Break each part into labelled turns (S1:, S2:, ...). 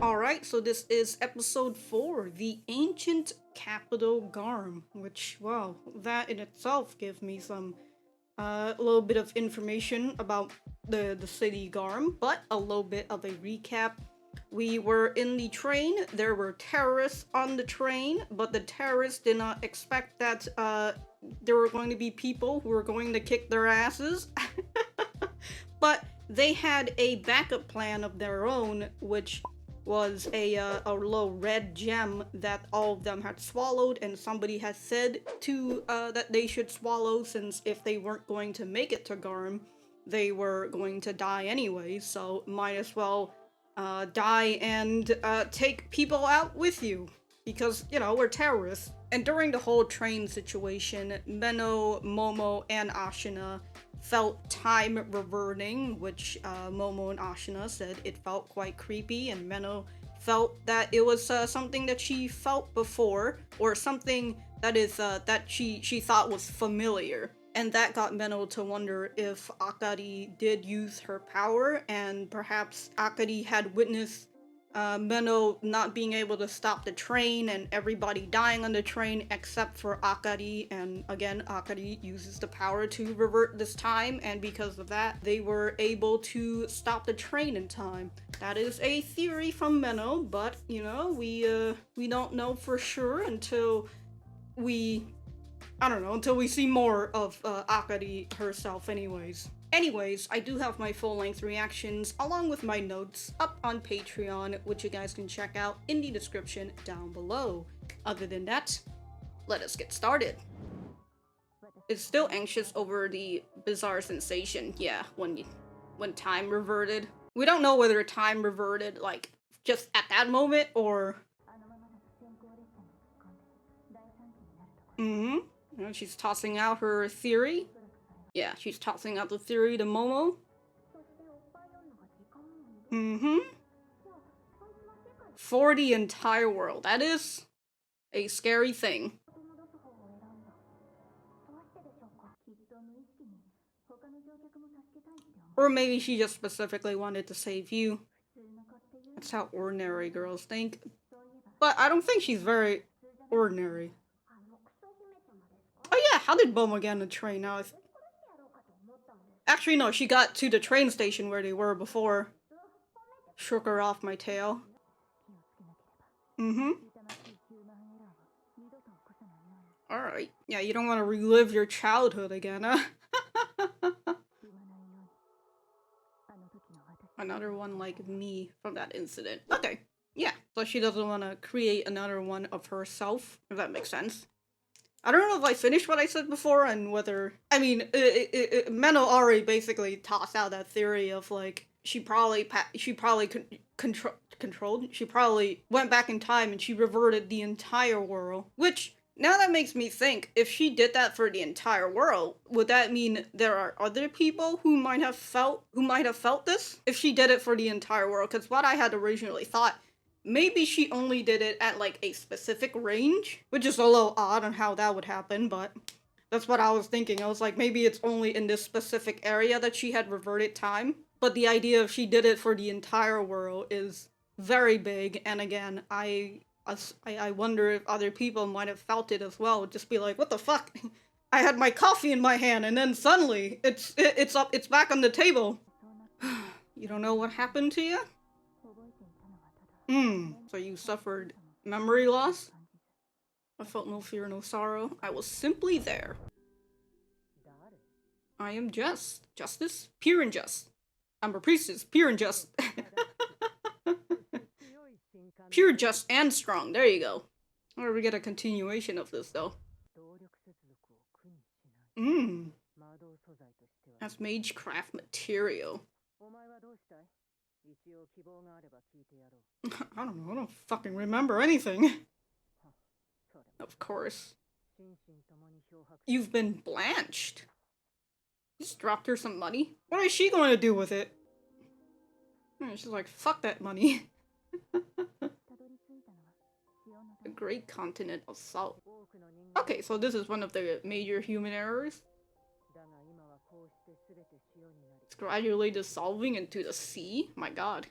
S1: Alright, so this is episode 4, the Ancient Capital Garm, which, well, that in itself gives me some, a little bit of information about the city Garm, but a little bit of a recap. We were in the train, there were terrorists on the train, but the terrorists did not expect that, there were going to be people who were going to kick their asses. But they had a backup plan of their own, which was a little red gem that all of them had swallowed, and somebody had said to that they should swallow, since if they weren't going to make it to Garm, they were going to die anyway, so might as well die and take people out with you, because, you know, we're terrorists. And during the whole train situation, Menou, Momo, and Ashuna felt time reverting, which Momo and Ashuna said it felt quite creepy, and Menou felt that it was something that she felt before, or something that is that she thought was familiar. And that got Menou to wonder if Akari did use her power, and perhaps Akari had witnessed Menou not being able to stop the train and everybody dying on the train except for Akari, and again, Akari uses the power to revert this time, and because of that, they were able to stop the train in time. That is a theory from Menou, but, you know, we don't know for sure until until we see more of Akari herself anyways. Anyways, I do have my full-length reactions along with my notes up on Patreon, which you guys can check out in the description down below. Other than that, let us get started. It's still anxious over the bizarre sensation, yeah, when time reverted. We don't know whether time reverted, like, just at that moment, or... You know, she's tossing out her theory. Yeah, she's tossing out the theory to Momo. For the entire world. That is a scary thing. Or maybe she just specifically wanted to save you. That's how ordinary girls think. But I don't think she's very ordinary. Oh yeah, how did Momo get on the train now? Actually, no, she got to the train station where they were before. Shook her off my tail. Alright. Yeah, you don't want to relive your childhood again, huh? Another one like me from that incident. Okay. Yeah, so she doesn't want to create another one of herself, if that makes sense. I don't know if I finished what I said before and whether... I mean, Menou already basically tossed out that theory of, like, she probably controlled... She probably went back in time and she reverted the entire world. Which, now that makes me think, if she did that for the entire world, would that mean there are other people who might have felt this? If she did it for the entire world, because what I had originally thought, maybe she only did it at, like, a specific range, which is a little odd on how that would happen, but that's what I was thinking. I was like, maybe it's only in this specific area that she had reverted time. But the idea of she did it for the entire world is very big, and again, I wonder if other people might have felt it as well. Just be like, what the fuck? I had my coffee in my hand, and then suddenly, it's back on the table. You don't know what happened to you? So you suffered memory loss? I felt no fear, no sorrow. I was simply there. I am just. Justice? Pure and just. I'm a priestess. Pure and just. Pure, just, and strong. There you go. Or we get a continuation of this, though. That's magecraft material. I don't know, I don't fucking remember anything. Of course. You've been blanched. Just dropped her some money. What is she going to do with it? She's like, fuck that money. The great continent of salt. Okay, so this is one of the major human errors. It's gradually dissolving into the sea? My god.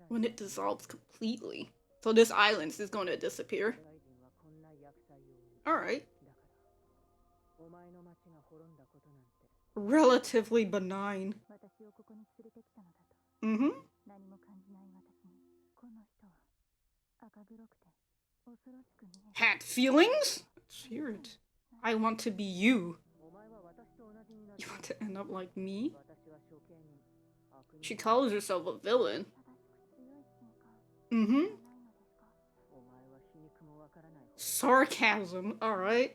S1: When it dissolves completely. So this island is going to disappear. Alright. Relatively benign. Mm-hmm. Had feelings? That's weird. I want to be you. You want to end up like me? She calls herself a villain. Mm-hmm. Sarcasm, alright.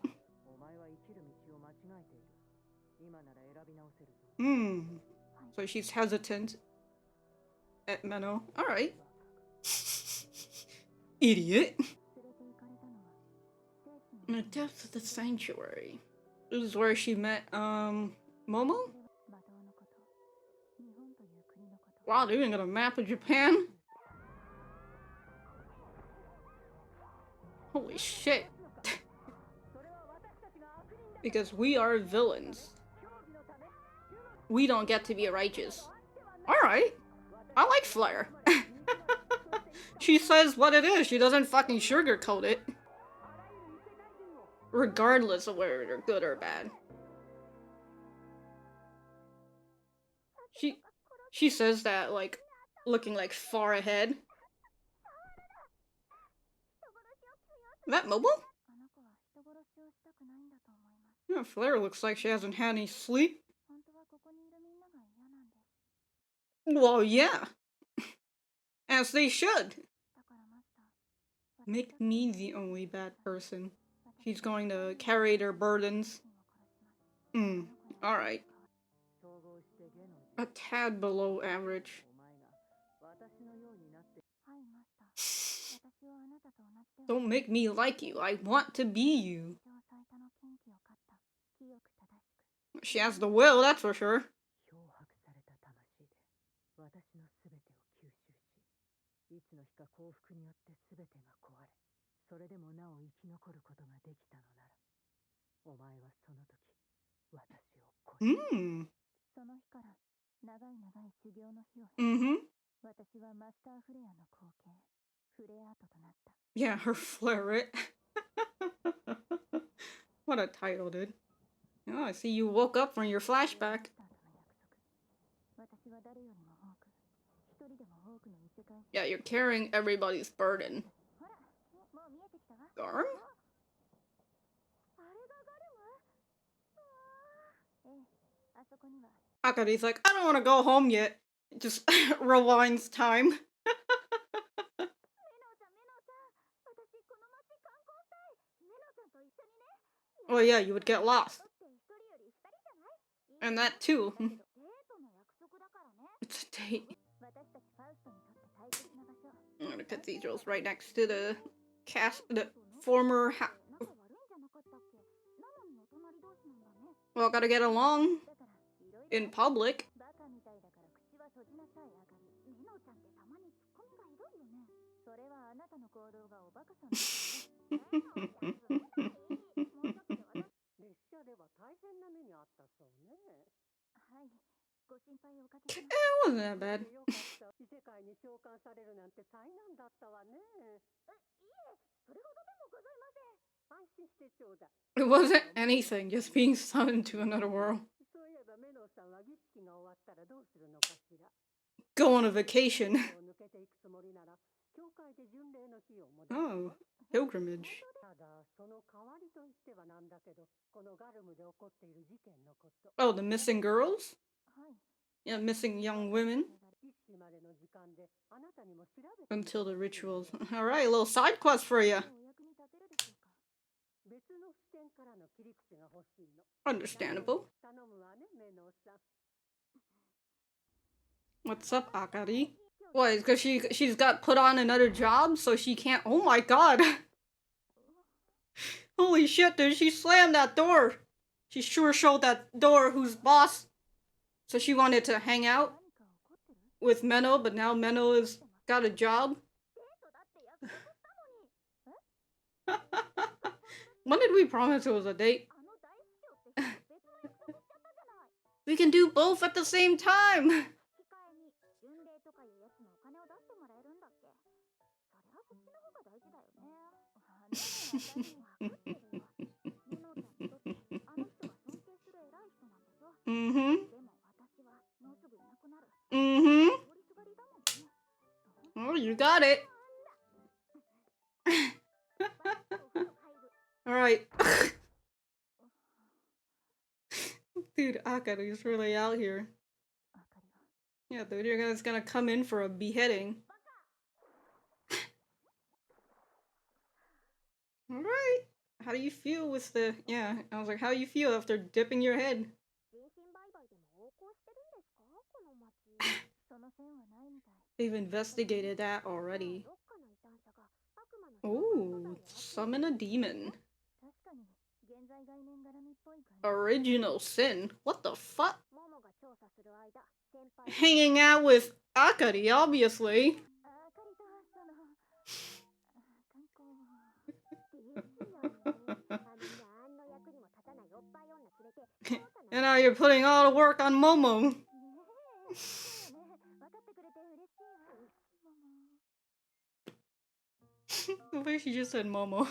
S1: Hmm. So she's hesitant at Menou. Alright. Idiot. In the depths of the sanctuary. This is where she met, Momo? Wow, they're even got a map of Japan? Holy shit. Because we are villains. We don't get to be righteous. Alright. I like Flair. She says what it is. She doesn't fucking sugarcoat it. Regardless of whether they're good or bad. She says that, like, looking like far ahead. Is that Momo? Yeah, Flair looks like she hasn't had any sleep. Well, yeah. As they should. Make me the only bad person. She's going to carry their burdens. Alright. A tad below average. Don't make me like you. I want to be you. She has the will, that's for sure. Mm-hmm. Yeah, her flaret. What a title, dude. Oh, I see you woke up from your flashback. Yeah, you're carrying everybody's burden. Garm? Akari's like, I don't want to go home yet. Just rewinds time. Oh yeah, you would get lost. And that too. It's a date. The cathedral's right next to the former well, gotta get along in public. It wasn't that bad. It wasn't anything, just being summoned to another world. Go on a vacation. Oh, pilgrimage. Oh, the missing girls? Yeah, missing young women. Until the rituals. Alright, a little side quest for you. Understandable. What's up, Akari? What, because she's got put on another job, so she can't— oh my god! Holy shit, dude, she slammed that door! She sure showed that door who's boss. So she wanted to hang out with Menou, but now Menou has got a job. When did we promise it was a date? We can do both at the same time! Mm-hmm. Mm-hmm. Oh, you got it. Alright. Dude, Akari is really out here. Yeah, dude, you're gonna come in for a beheading. Alright. How do you feel with the... Yeah, I was like, how do you feel after dipping your head? They've investigated that already. Ooh, summon a demon. Original sin? What the fuck? Hanging out with Akari, obviously. And now you're putting all the work on Momo. The way she just said Momo.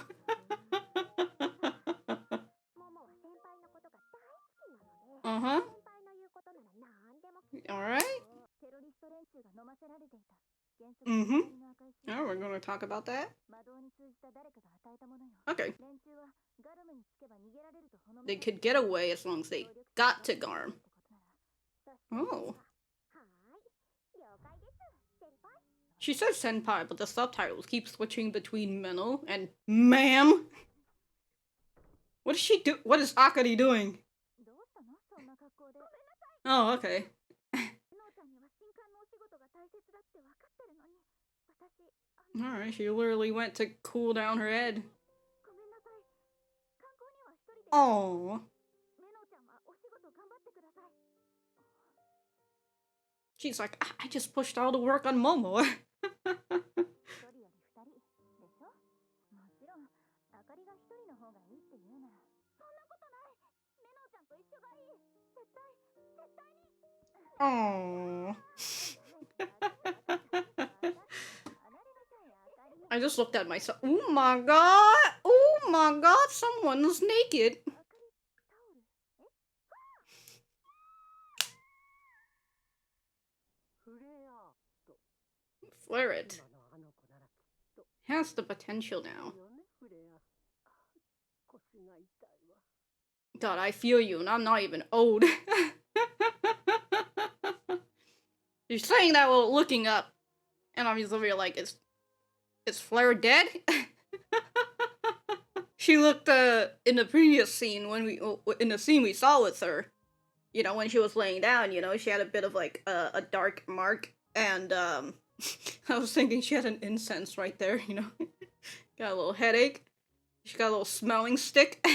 S1: Uh-huh. Alright. Mm-hmm. Oh, we're gonna talk about that? Okay. They could get away as long as they got to Garm. Oh. She says senpai, but the subtitles keep switching between Menou and ma'am. What does she do? What is Akari doing? Oh, okay. Alright, she literally went to cool down her head. Oh. She's like, I just pushed all the work on Momo. Oh. I just looked at myself. Oh my god! Oh my god, someone's naked! Flare it. Has the potential now. God, I feel you, and I'm not even old. You're saying that while looking up, and I'm just over here like, is Flare dead? She looked, in the previous scene, in the scene we saw with her, you know, when she was laying down, you know, she had a bit of, like, a dark mark, and, I was thinking she had an incense right there, you know? Got a little headache. She got a little smelling stick.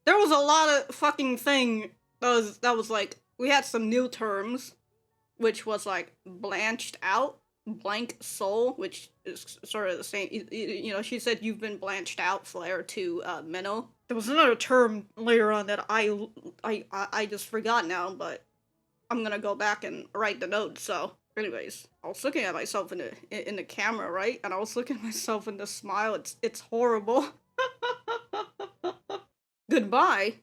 S1: There was a lot of fucking thing that was like, we had some new terms, which was like blanched out, blank soul, which is sort of the same. You know, she said you've been blanched out, Flare, to Menou. There was another term later on that I just forgot now, but I'm gonna go back and write the notes. So, anyways, I was looking at myself in the camera, right? And I was looking at myself in the smile. It's horrible. Goodbye.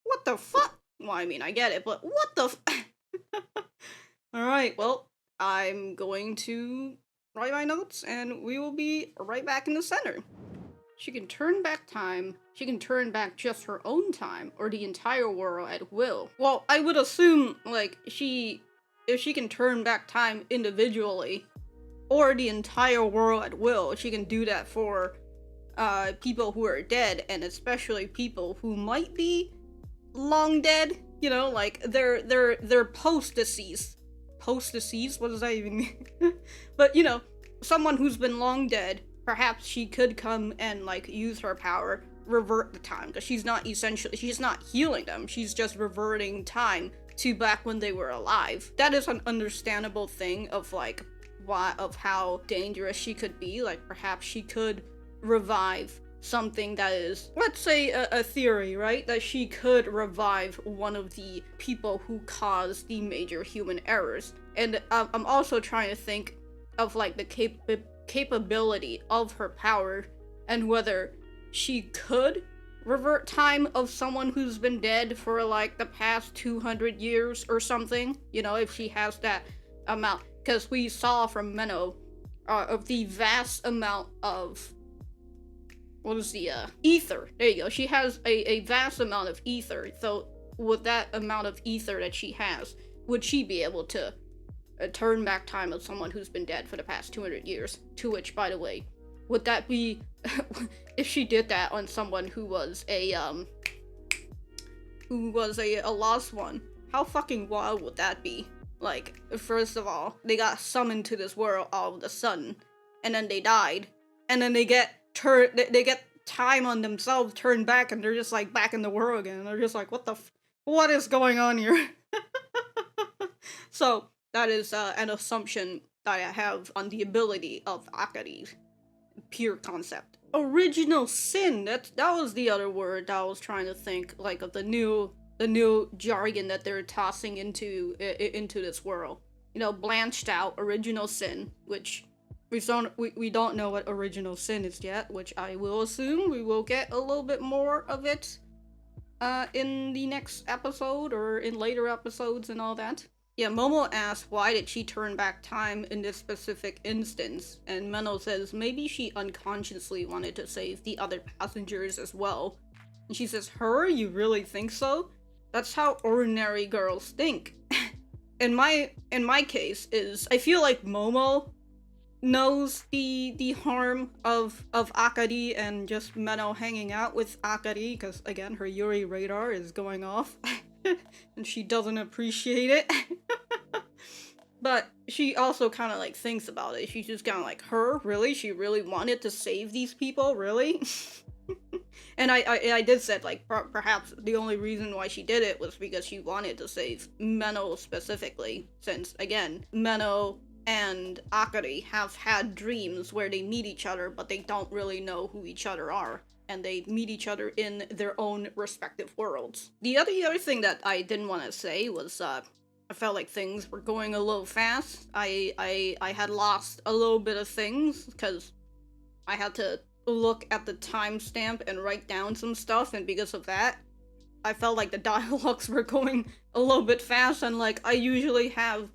S1: What the fuck? Well, I mean, I get it, but what the Alright, well, I'm going to write my notes, and we will be right back in the center. She can turn back time. She can turn back just her own time, or the entire world at will. Well, I would assume, like, if she can turn back time individually, or the entire world at will, she can do that for people who are dead, and especially people who might be long dead, you know, like they're post-deceased. Post-deceased? What does that even mean? But, you know, someone who's been long dead, perhaps she could come and, like, use her power, revert the time, because she's not healing them, she's just reverting time to back when they were alive. That is an understandable thing of, like, of how dangerous she could be. Like, perhaps she could revive something that is, let's say, a theory, right? That she could revive one of the people who caused the major human errors. And I'm also trying to think of like the capability of her power and whether she could revert time of someone who's been dead for like the past 200 years or something, you know, if she has that amount. Because we saw from Menou of the vast amount of what is the ether. There you go. She has a vast amount of ether. So with that amount of ether that she has, would she be able to turn back time of someone who's been dead for the past 200 years? To which, by the way, would that be if she did that on someone who was a lost one? How fucking wild would that be? Like, first of all, they got summoned to this world all of a sudden, and then they died, and then they get they get time on themselves turned back, and they're just like back in the world again. And they're just like, what is going on here? So that is an assumption that I have on the ability of Akari's pure concept. Original sin. That was the other word that I was trying to think, like, of the new jargon that they're tossing into this world. You know, blanched out original sin, which we don't know what original sin is yet, which I will assume we will get a little bit more of it in the next episode or in later episodes and all that. Yeah, Momo asks why did she turn back time in this specific instance, and Menou says maybe she unconsciously wanted to save the other passengers as well. And she says, her? You really think so? That's how ordinary girls think. in my case is I feel like Momo knows the harm of Akari and just Menou hanging out with Akari, because again her Yuri radar is going off and she doesn't appreciate it. But she also kind of like thinks about it. She's just kind of like, her? Really? She really wanted to save these people? Really? And I did say, like, perhaps the only reason why she did it was because she wanted to save Menou specifically, since, again, Menou and Akari have had dreams where they meet each other, but they don't really know who each other are, and they meet each other in their own respective worlds. The other thing that I didn't want to say was, I felt like things were going a little fast. I had lost a little bit of things, because I had to look at the timestamp and write down some stuff, and because of that, I felt like the dialogues were going a little bit fast, and like, I usually can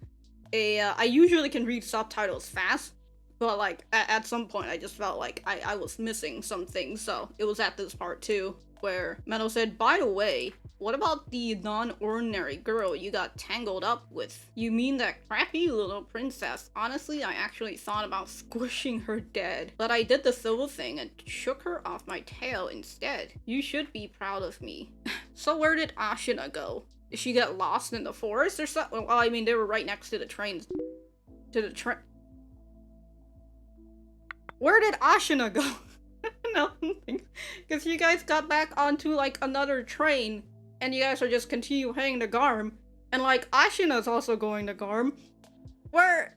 S1: read subtitles fast, but like, at some point I just felt like I was missing some things, so it was at this part too, where Menou said, by the way, what about the non-ordinary girl you got tangled up with? You mean that crappy little princess? Honestly, I actually thought about squishing her dead, but I did the civil thing and shook her off my tail instead. You should be proud of me. So where did Ashuna go? Did she get lost in the forest or something? Well, I mean, they were right next to the trains. Where did Ashuna go? No, because you guys got back onto like another train, and you guys are just continue heading to Garm, and like Ashuna's also going to Garm. Where,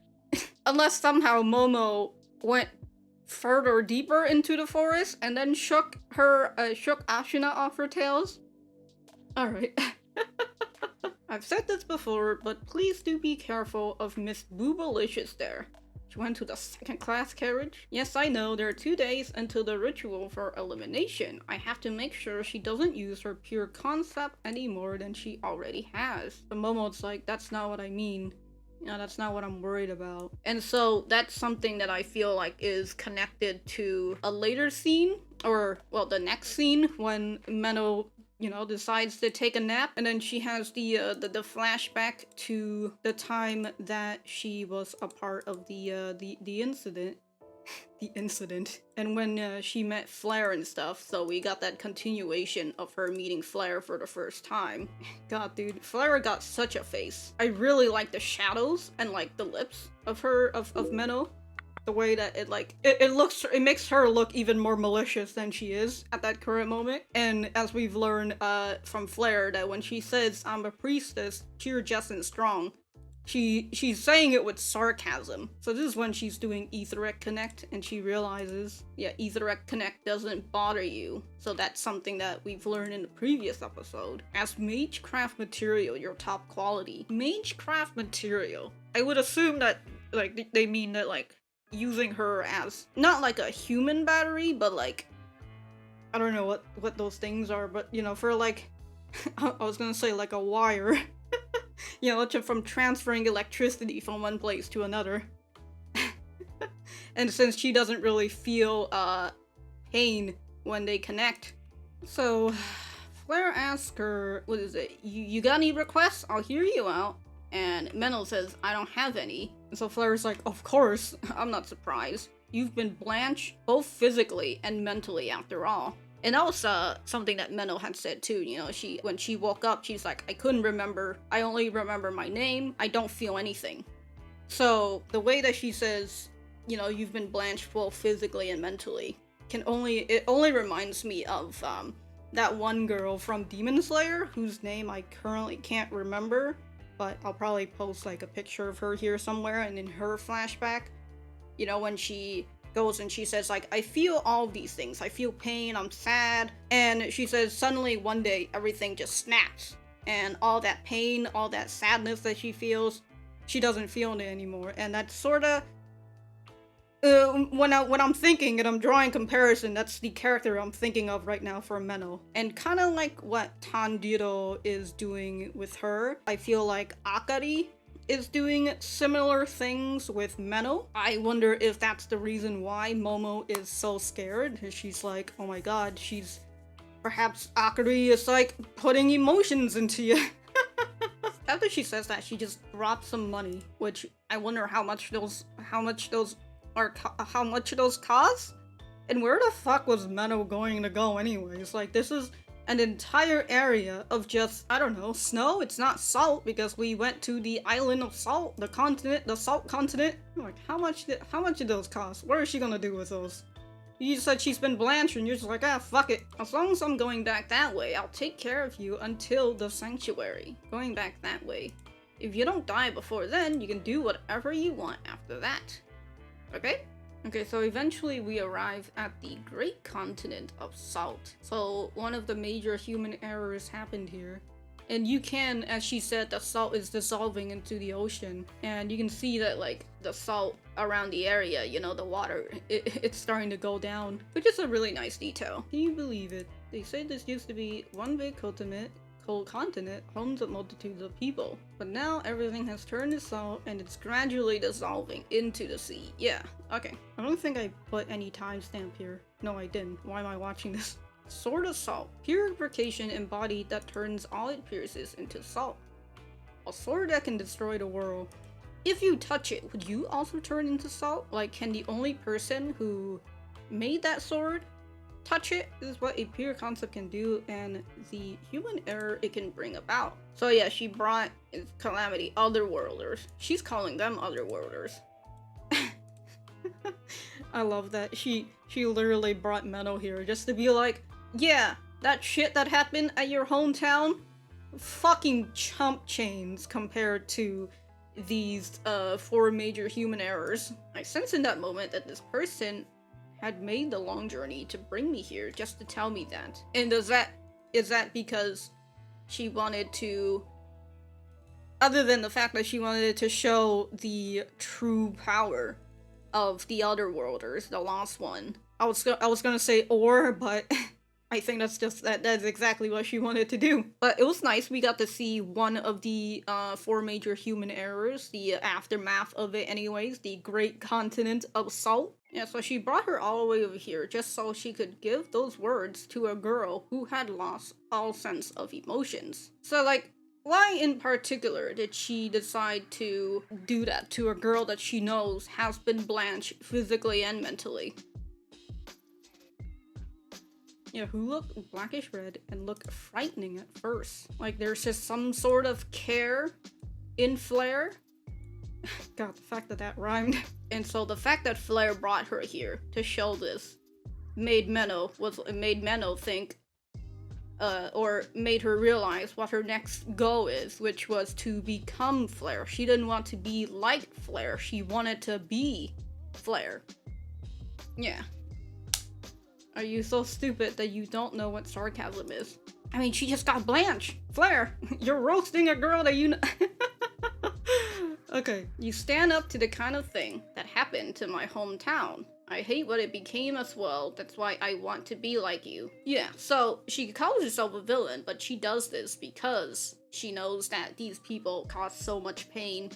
S1: unless somehow Momo went further deeper into the forest and then shook Ashuna off her tails. All right. I've said this before, but please do be careful of Miss Boobalicious there. She went to the second-class carriage? Yes, I know, there are 2 days until the ritual for elimination. I have to make sure she doesn't use her pure concept any more than she already has. But Momo's like, that's not what I mean. You know, that's not what I'm worried about. And so that's something that I feel like is connected to a later scene, or, well, the next scene when Menou, you know, decides to take a nap, and then she has the flashback to the time that she was a part of the incident. The incident. And when she met Flare and stuff, so we got that continuation of her meeting Flare for the first time. God, dude, Flare got such a face. I really like the shadows and like the lips of Menou. The way that it makes her look even more malicious than she is at that current moment. And as we've learned from Flare, that when she says, I'm a priestess, pure, just, and strong, she's saying it with sarcasm. So this is when she's doing Etheric Connect, and she realizes, yeah, Etheric Connect doesn't bother you. So that's something that we've learned in the previous episode. As Magecraft material, your top quality. Magecraft material. I would assume that, like, they mean that, like, using her as, not like a human battery, but like, I don't know what those things are, but, you know, for like, I was gonna say like a wire. You know, from transferring electricity from one place to another. And since she doesn't really feel pain when they connect. So, Flare asks her, what is it? You got any requests? I'll hear you out. And Menou says, I don't have any. And so Flare's like, of course, I'm not surprised. You've been blanched both physically and mentally after all. And that was something that Menou had said too, you know, when she woke up, she's like, I couldn't remember, I only remember my name, I don't feel anything. So the way that she says, you know, you've been blanched both physically and mentally, it only reminds me of that one girl from Demon Slayer, whose name I currently can't remember, but I'll probably post like a picture of her here somewhere, and in her flashback, you know, when she goes and she says, like, I feel all these things. I feel pain, I'm sad. And she says suddenly one day everything just snaps. And all that pain, all that sadness that she feels, she doesn't feel it anymore. And that's sorta when I'm thinking and I'm drawing comparison, that's the character I'm thinking of right now for Menou. And kinda like what Tanjiro is doing with her, I feel like Akari is doing similar things with Menou. I wonder if that's the reason why Momo is so scared. She's like, oh my god, perhaps Akari is like putting emotions into you. After she says that, she just drops some money, which I wonder how much those cost? And where the fuck was Menou going to go anyways? Like, this is an entire area of just, I don't know, snow. It's not salt because we went to the island of salt, the salt continent. Like, how much did those cost? What is she gonna do with those? You said she's been blanched and you're just like, ah, fuck it. As long as I'm going back that way, I'll take care of you until the sanctuary. Going back that way. If you don't die before then, you can do whatever you want after that. Okay? Okay, so eventually we arrive at the great continent of salt. So one of the major human errors happened here. And you can, as she said, the salt is dissolving into the ocean. And you can see that, like, the salt around the area, you know, the water, it's starting to go down. Which is a really nice detail. Can you believe it? They say this used to be one big continent home to multitudes of people. But now everything has turned to salt and it's gradually dissolving into the sea. Yeah, okay. I don't think I put any timestamp here. No, I didn't. Why am I watching this? Sword of Salt. Purification embodied that turns all it pierces into salt. A sword that can destroy the world. If you touch it, would you also turn into salt? Like, can the only person who made that sword touch it? This is what a pure concept can do, and the human error it can bring about. So yeah, she brought calamity, otherworlders. She's calling them otherworlders. I love that. She literally brought Menou here just to be like, yeah, that shit that happened at your hometown, fucking chump chains compared to these 4 major human errors. I sense in that moment that this person had made the long journey to bring me here just to tell me that. And is that because she wanted to, other than the fact that she wanted to show the true power of the otherworlders, the lost one? I was gonna say but I think that's exactly what she wanted to do. But it was nice. We got to see one of the 4 major human errors, the aftermath of it anyways, the great continent of salt. Yeah, so she brought her all the way over here just so she could give those words to a girl who had lost all sense of emotions. So, like, why in particular did she decide to do that to a girl that she knows has been blanched physically and mentally? Yeah, who look blackish red and look frightening at first. Like, there's just some sort of care in Flare. God, the fact that that rhymed. And so the fact that Flare brought her here to show this made Menou think, or made her realize what her next goal is, which was to become Flare. She didn't want to be like Flare, she wanted to be Flare. Yeah. Are you so stupid that you don't know what sarcasm is? I mean, she just got Blanched. Flare, you're roasting a girl that you know. Okay. You stand up to the kind of thing that happened to my hometown. I hate what it became as well, that's why I want to be like you. Yeah, so she calls herself a villain, but she does this because she knows that these people cause so much pain.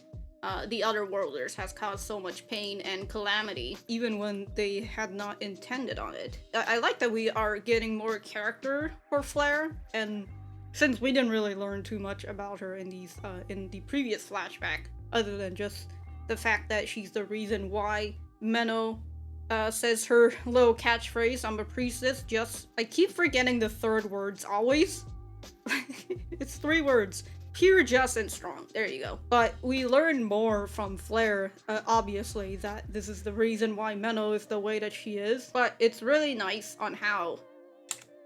S1: The other worlders has caused so much pain and calamity, even when they had not intended on it. I like that we are getting more character for Flare, and since we didn't really learn too much about her in these, in the previous flashback, other than just the fact that she's the reason why Menou says her little catchphrase, I'm a priestess, I keep forgetting the third words always. It's 3 words. Pure, just, and strong. There you go. But we learn more from Flare, obviously, that this is the reason why Menou is the way that she is. But it's really nice on how,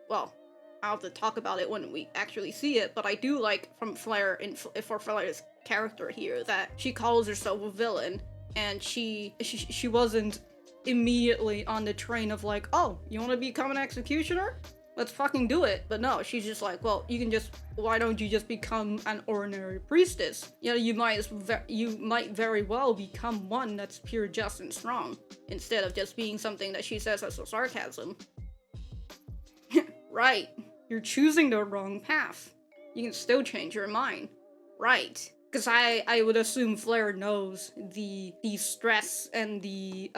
S1: well, I'll have to talk about it when we actually see it, but I do like from Flare, for Flare's character here, that she calls herself a villain, and she wasn't immediately on the train of like, oh, you want to become an executioner? Let's fucking do it. But no, she's just like, well, why don't you just become an ordinary priestess? You know, you might very well become one that's pure, just, and strong, instead of just being something that she says as a sarcasm. Right. You're choosing the wrong path. You can still change your mind. Right. Because I would assume Flare knows the stress and the,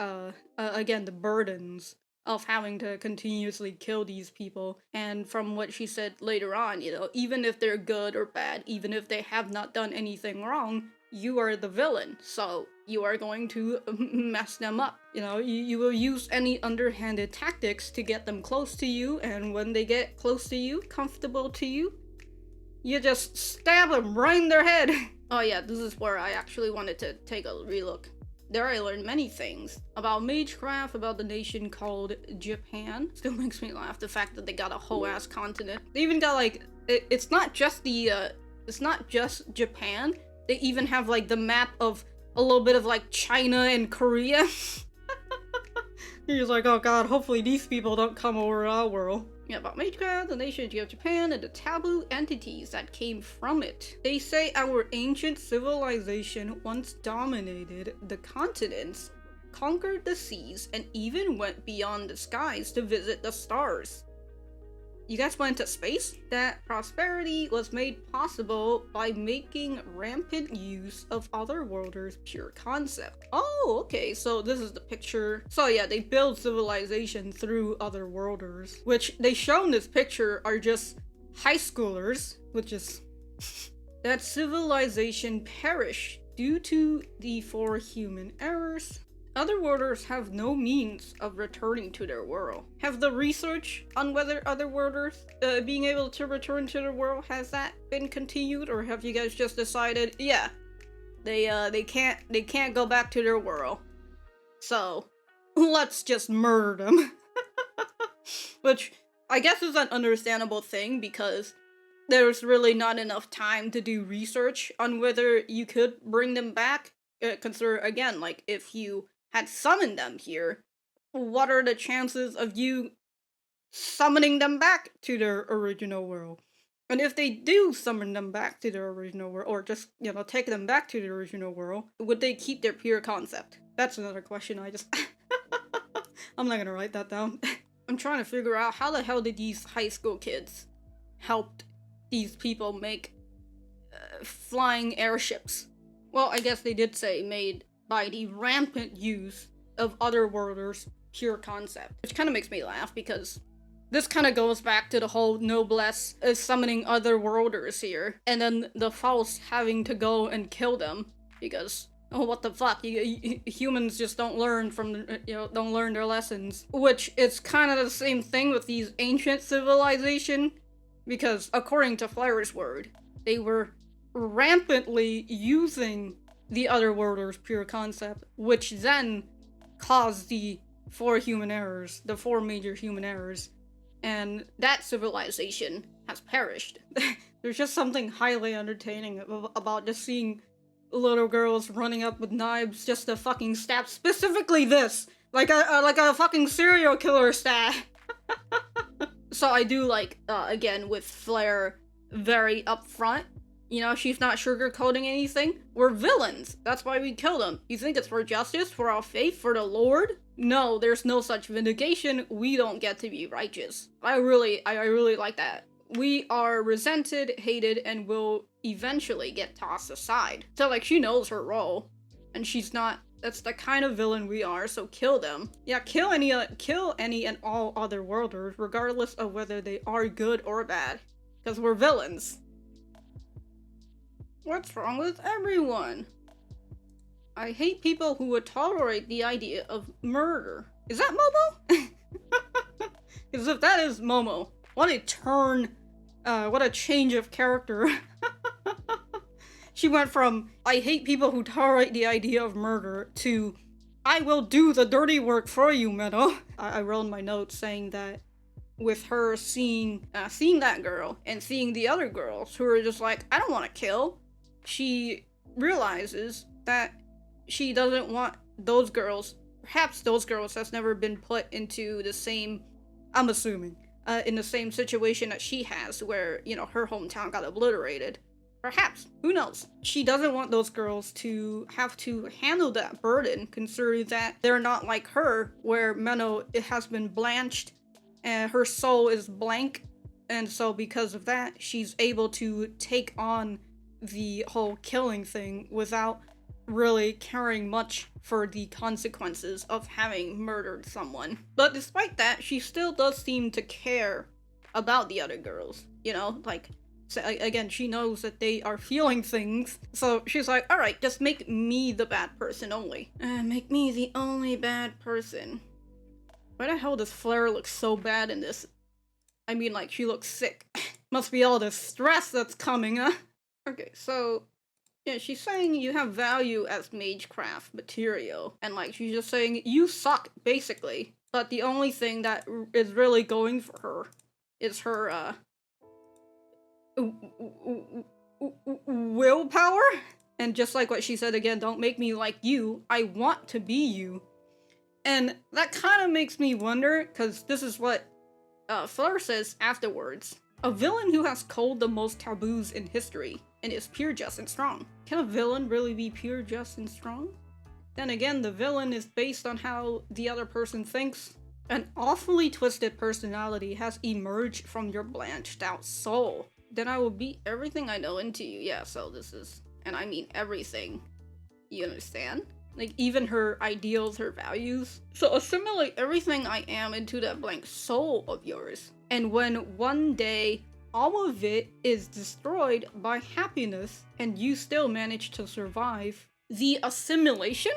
S1: again, the burdens of having to continuously kill these people. And from what she said later on, you know, even if they're good or bad, even if they have not done anything wrong, you are the villain, so you are going to mess them up. You know, you will use any underhanded tactics to get them close to you, and when they get close to you, comfortable to you, you just stab them right in their head. Oh yeah, this is where I actually wanted to take a relook. There I learned many things about magecraft, about the nation called Japan. Still makes me laugh, the fact that they got a whole ass continent. They even got like, it's not just Japan. They even have like the map of a little bit of like China and Korea. He's like, oh god, hopefully these people don't come over our world. Yeah, about magecraft, the nation of Japan, and the taboo entities that came from it. They say our ancient civilization once dominated the continents, conquered the seas, and even went beyond the skies to visit the stars. You guys went to space? That prosperity was made possible by making rampant use of Otherworlders' pure concept. Oh, okay, so this is the picture. So yeah, they build civilization through Otherworlders, which they show in this picture are just high schoolers, which is... That civilization perished due to the 4 human errors. Otherworlders have no means of returning to their world. Have the research on whether Otherworlders being able to return to their world, has that been continued, or have you guys just decided, yeah, they can't go back to their world, so let's just murder them? Which I guess is an understandable thing, because there's really not enough time to do research on whether you could bring them back. Consider again, like, if you had summoned them here, what are the chances of you summoning them back to their original world? And if they do summon them back to their original world, or just, you know, take them back to the original world, would they keep their pure concept? That's another question I just... I'm not gonna write that down. I'm trying to figure out how the hell did these high school kids help these people make flying airships? Well, I guess they did say made by the rampant use of Otherworlders' pure concept. Which kind of makes me laugh, because this kind of goes back to the whole Noblesse summoning Otherworlders here, and then the Faust having to go and kill them, because, oh, what the fuck, humans just don't learn from, don't learn their lessons. Which is kind of the same thing with these ancient civilization, because according to Flare's word, they were rampantly using the Otherworlders' pure concept, which then caused the 4 human errors, the 4 major human errors, and that civilization has perished. There's just something highly entertaining about just seeing little girls running up with knives just to fucking stab specifically this, like a fucking serial killer stab. So I do like, again, with Flare very upfront. You know, she's not sugarcoating anything. We're villains. That's why we kill them. You think it's for justice, for our faith, for the Lord? No, there's no such vindication. We don't get to be righteous. I really like that. We are resented, hated, and will eventually get tossed aside. So, like, she knows her role, and she's not. That's the kind of villain we are, so kill them. Yeah, kill any and all other worlders, regardless of whether they are good or bad. Because we're villains. What's wrong with everyone? I hate people who would tolerate the idea of murder. Is that Momo? Because if that is Momo, what a turn, what a change of character. She went from, I hate people who tolerate the idea of murder, to, I will do the dirty work for you, Menou. I wrote in my notes saying that with her seeing that girl and seeing the other girls who are just like, I don't want to kill, she realizes that she doesn't want those girls, perhaps those girls that's never been put into the same, I'm assuming, in the same situation that she has, where, you know, her hometown got obliterated. Perhaps. Who knows? She doesn't want those girls to have to handle that burden, considering that they're not like her, where Menou, it has been blanched, and her soul is blank, and so because of that, she's able to take on the whole killing thing without really caring much for the consequences of having murdered someone. But despite that, she still does seem to care about the other girls, you know, like, so again, she knows that they are feeling things, so she's like, alright, just make me the bad person only. Make me the only bad person. Why the hell does Flare look so bad in this? I mean, like, she looks sick. Must be all the stress that's coming, huh? Okay, so, yeah, she's saying you have value as magecraft material, and, like, she's just saying, you suck, basically. But the only thing that is really going for her is her, willpower? And just like what she said again, don't make me like you, I want to be you. And that kind of makes me wonder, because this is what Fleur says afterwards. A villain who has culled the most taboos in history and is pure, just, and strong. Can a villain really be pure, just, and strong? Then again, the villain is based on how the other person thinks. An awfully twisted personality has emerged from your blanched out soul. Then I will beat everything I know into you. Yeah, so this is, and I mean everything. You understand? Like, even her ideals, her values. So assimilate everything I am into that blank soul of yours. And when one day all of it is destroyed by happiness and you still manage to survive, the assimilation?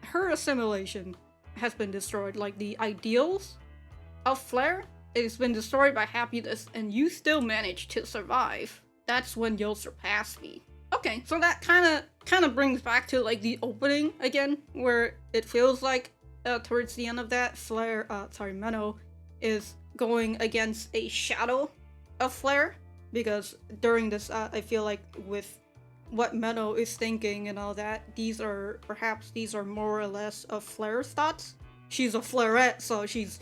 S1: Her assimilation has been destroyed. Like, the ideals of Flare, it's been destroyed by happiness and you still manage to survive. That's when you'll surpass me. Okay, so that kind of brings back to, like, the opening again, where it feels like towards the end of that, Menou is going against a shadow of Flare, because during this, I feel like with what Menou is thinking and all that, these are more or less of Flare's thoughts. She's a Flarette, so she's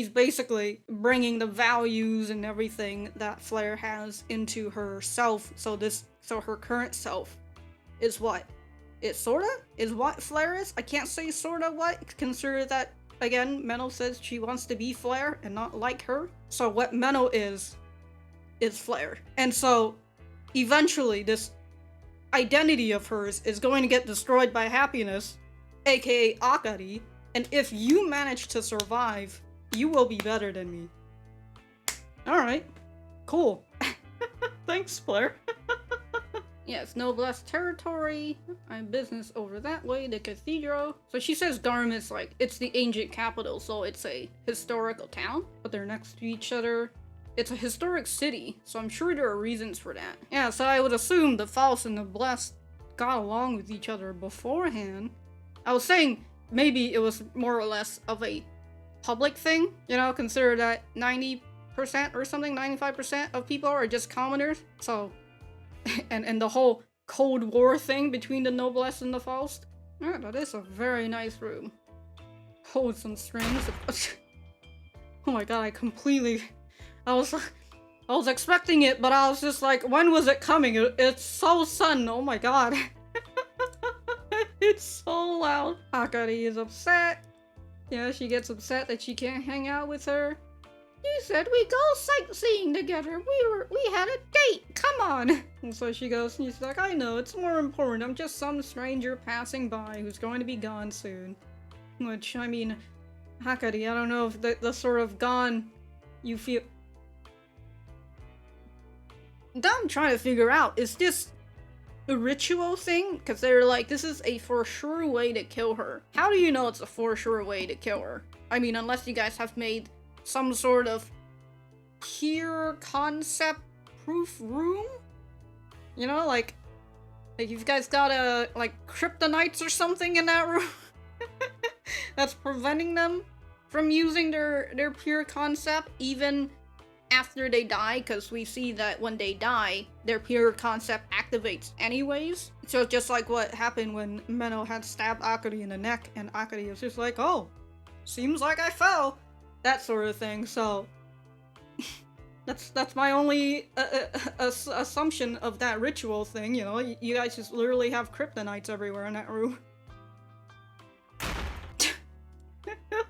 S1: basically bringing the values and everything that Flare has into herself. So her current self is what? It sorta is what Flare is? I can't say sorta what, consider that, again, Menou says she wants to be Flare and not like her. So what Menou is Flare. And so, eventually, this identity of hers is going to get destroyed by happiness, aka Akari, and if you manage to survive, you will be better than me. Alright. Cool. Thanks, Flare. Yes, Noblesse territory. I have business over that way, the cathedral. So she says Garm is like, it's the ancient capital, so it's a historical town, but they're next to each other. It's a historic city, so I'm sure there are reasons for that. Yeah, so I would assume the Faust and the Blessed got along with each other beforehand. I was saying maybe it was more or less of a public thing, you know, consider that 90% or something, 95% of people are just commoners, so, and the whole Cold War thing between the Noblesse and the Faust. Yeah, that is a very nice room. Hold some strings. Oh my god, I was expecting it, but I was just like, when was it coming? It's so sudden, oh my god. It's so loud. Akari is upset. Yeah, she gets upset that she can't hang out with her. You said we go sightseeing together. We had a date. Come on. And so she goes, and she's like, I know, it's more important. I'm just some stranger passing by who's going to be gone soon. Which, I mean, Akari, I don't know if the sort of gone you feel... That I'm trying to figure out, is this a ritual thing? Because they're like, this is a for sure way to kill her. How do you know it's a for sure way to kill her? I mean, unless you guys have made some sort of pure concept proof room? You know, like you've guys got like kryptonites or something in that room that's preventing them from using their pure concept even after they die, because we see that when they die, their pure concept activates anyways. So just like what happened when Menou had stabbed Akari in the neck, and Akari was just like, oh, seems like I fell. That sort of thing, so... that's my only assumption of that ritual thing, you know? You guys just literally have kryptonites everywhere in that room.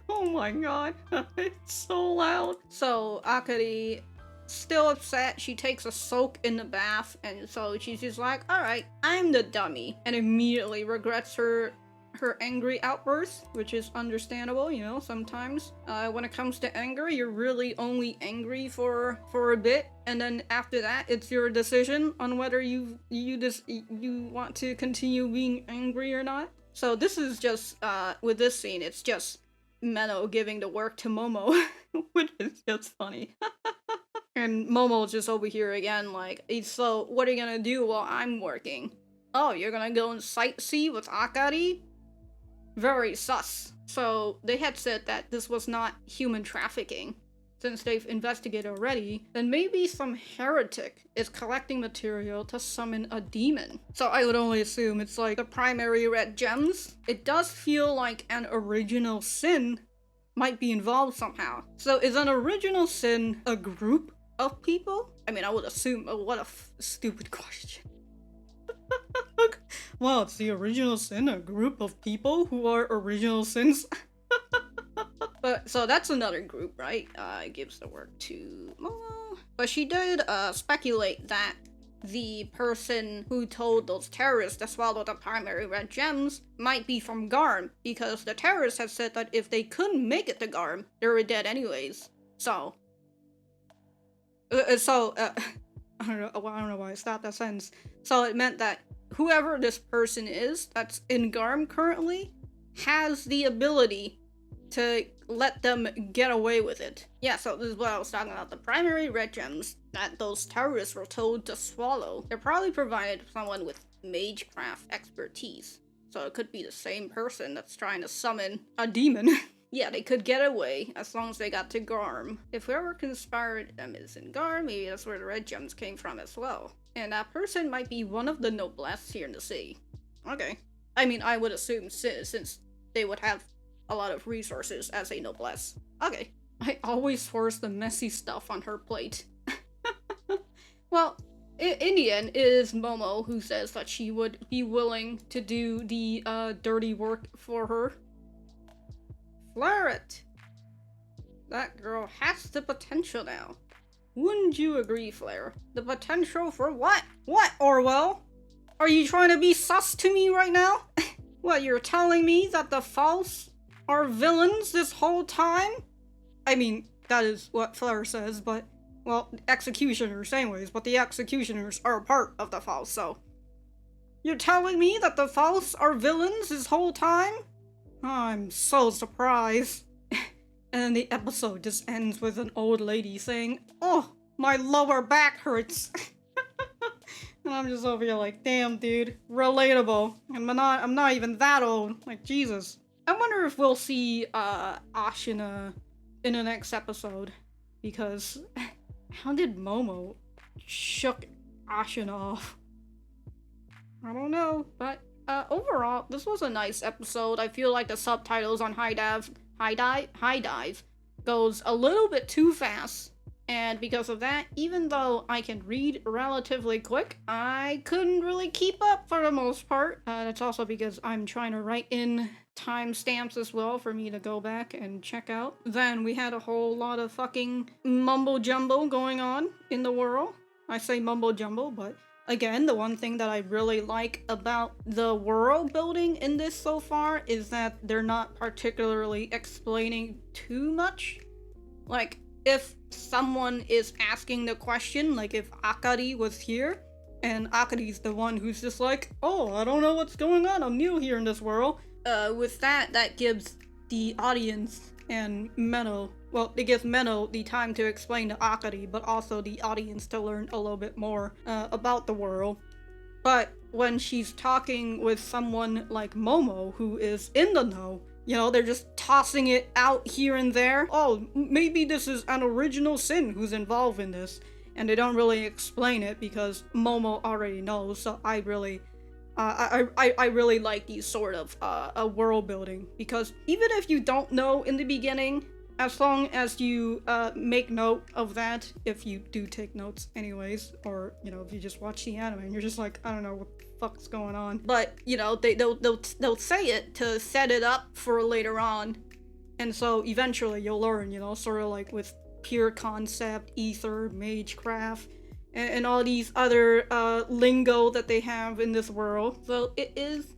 S1: Oh my god, it's so loud. So Akari, still upset, she takes a soak in the bath, and so she's just like, alright, I'm the dummy, and immediately regrets her angry outburst, which is understandable, you know, sometimes. When it comes to anger, you're really only angry for a bit, and then after that, it's your decision on whether you want to continue being angry or not. So this is just, with this scene, it's just Menou giving the work to Momo, which is just funny. And Momo's just over here again, like, so what are you gonna do while I'm working? Oh, you're gonna go and sightsee with Akari? Very sus. So they had said that this was not human trafficking. Since they've investigated already, then maybe some heretic is collecting material to summon a demon. So I would only assume it's like the primary red gems. It does feel like an original sin might be involved somehow. So is an original sin a group of people? I mean, I would assume, what a stupid question. Well, it's the original sin, a group of people who are original sins. But, so that's another group, right? It gives the work to Momo. But she did, speculate that the person who told those terrorists to swallow the primary red gems might be from Garm, because the terrorists had said that if they couldn't make it to Garm, they were dead anyways. So... I don't know why I stopped that sentence. So it meant that whoever this person is that's in Garm currently has the ability to let them get away with it. Yeah, so this is what I was talking about. The primary red gems that those terrorists were told to swallow, they're probably provided someone with magecraft expertise. So it could be the same person that's trying to summon a demon. Yeah, they could get away as long as they got to Garm. If whoever conspired them is in Garm, maybe that's where the red gems came from as well. And that person might be one of the Noblesse here in the sea. Okay. I mean, I would assume since they would have a lot of resources as a Noblesse. Okay. I always force the messy stuff on her plate. Well, in the end, it is Momo who says that she would be willing to do the dirty work for her. Flare it! That girl has the potential now. Wouldn't you agree, Flare? The potential for what? What, Orwell? Are you trying to be sus to me right now? What, you're telling me that the Faust are villains this whole time? I mean, that is what Flare says, but, well, executioners anyways, but the executioners are a part of the Faust, so. You're telling me that the Faust are villains this whole time? I'm so surprised. And then the episode just ends with an old lady saying, oh, my lower back hurts. And I'm just over here like, damn, dude, relatable. I'm not even that old. Like, Jesus. I wonder wonder if we'll see Ashuna in the next episode, because how did Momo shook Ashuna off? I don't know, but overall, this was a nice episode. I feel like the subtitles on High Dive goes a little bit too fast. And because of that, even though I can read relatively quick, I couldn't really keep up for the most part. That's also because I'm trying to write in timestamps as well for me to go back and check out. Then we had a whole lot of fucking mumbo jumbo going on in the world. I say mumbo jumbo, but again, the one thing that I really like about the world building in this so far is that they're not particularly explaining too much. Like, if someone is asking the question, like if Akari was here, and Akari's the one who's just like, oh, I don't know what's going on, I'm new here in this world. With that gives the audience and Menou, well, it gives Menou the time to explain to Akari, but also the audience to learn a little bit more about the world. But when she's talking with someone like Momo, who is in the know, you know, they're just tossing it out here and there. Oh, maybe this is an original sin who's involved in this. And they don't really explain it because Momo already knows. So I really like these sort of world building. Because even if you don't know in the beginning, as long as you make note of that, if you do take notes anyways, or, you know, if you just watch the anime and you're just like, I don't know what the fuck's going on. But, you know, they'll say it to set it up for later on. And so eventually you'll learn, you know, sort of like with pure concept, ether, magecraft, and all these other lingo that they have in this world. So it is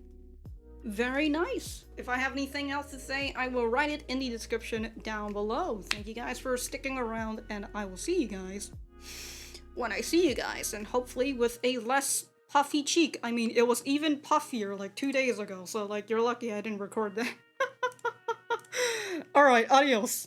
S1: very nice. If I have anything else to say, I will write it in the description down below. Thank you guys for sticking around, and I will see you guys when I see you guys, and hopefully with a less puffy cheek. I mean, it was even puffier like 2 days ago, so like you're lucky I didn't record that. Alright, adios.